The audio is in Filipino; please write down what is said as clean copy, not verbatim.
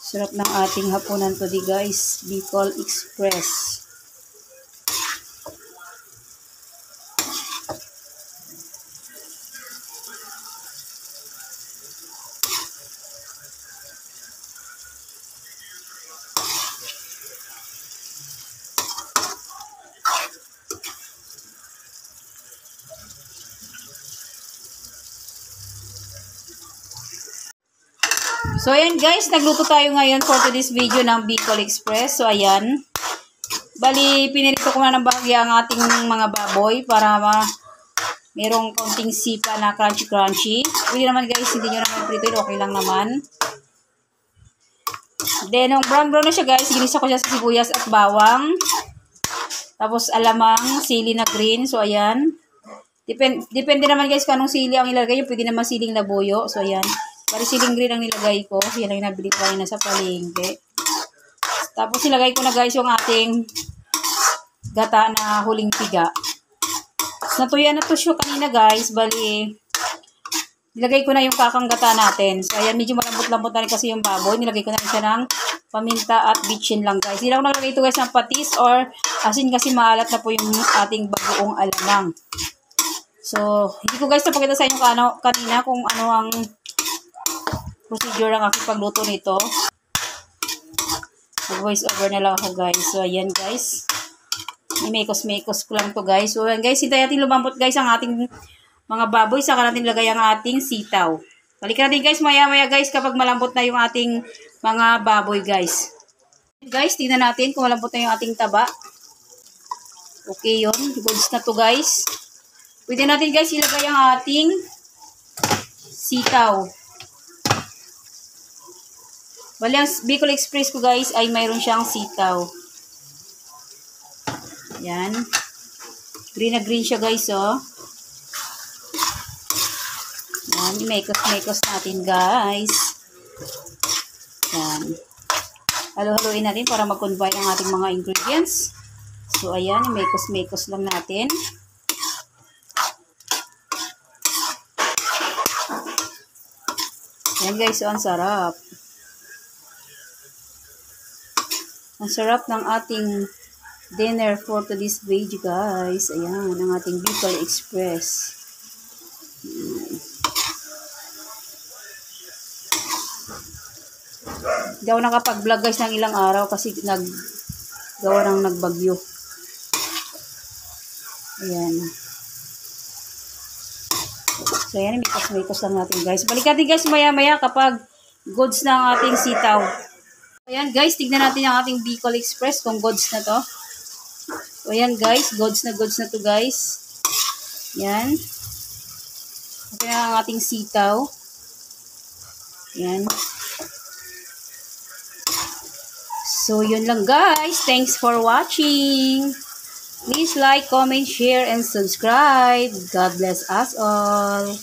Sarap ng ating hapunan today guys. Bicol Express. So, ayan guys, nagluto tayo ngayon for today's video ng Bicol Express. So, ayan. Bali, pinirito ko na ng bahagya ang ating mga baboy para merong konting sipa na crunchy-crunchy. Pwede naman guys, hindi nyo naman prito, okay lang naman. Then, nung brown-brown na siya guys, ginisa ko siya sa sibuyas at bawang. Tapos, alamang, sili na green. So, ayan. Depende naman guys kung anong sili ang ilalagay nyo. Pwede naman siling labuyo. So, ayan. Bali siling green ang nilagay ko. Yan ang nabili ko na sa palengke. Tapos nilagay ko na guys yung ating gata na huling piga. Natuyan na to siya kanina guys. Bali, nilagay ko na yung kakang gata natin. So ayan, medyo malambot-lambot na rin kasi yung baboy. Nilagay ko na rin siya ng paminta at bitchin lang guys. Hindi ako naglagay ito guys ng patis or asin kasi maalat na po yung ating bagoong alamang. So, hindi ko guys napakita sa inyo kanina kung ano ang procedure ang aking pagluto nito. Mag-voice over na lang ako guys. So, ayan guys. May-mekos ko lang to guys. So, ayan guys. Hintay natin lumambot guys ang ating mga baboy. Saka natin lagay ang ating sitaw. Balikan natin guys maya-maya guys kapag malambot na yung ating mga baboy guys. Guys, tingnan natin kung malambot na yung ating taba. Okay yun. Goods na to guys. Pwede natin guys ilagay ang ating sitaw. Bali, ang Bicol Express ko guys ay mayroon siyang sitaw. Yan. Green na green siya guys, oh. Yan, i-mekos natin guys. Yan. Halo-haloin natin para mag-combine ang ating mga ingredients. So, ayan, i-mekos lang natin. Yan guys, so ang sarap. Ang sarap ng ating dinner for today's video guys. Ayan, ang ating Bicol Express. Hindi ako nakapag-vlog guys ng ilang araw kasi gawa ng nagbagyo. Ayan. So ayan, mikos lang natin guys. Balik natin guys maya-maya kapag goods na ang ating sitaw. Ayan guys, tignan natin ang ating Bicol Express kung goods na to. So ayan guys, goods na to guys. Ayan. Okay na ang ating sitaw. Ayan. So yun lang guys. Thanks for watching. Please like, comment, share, and subscribe. God bless us all.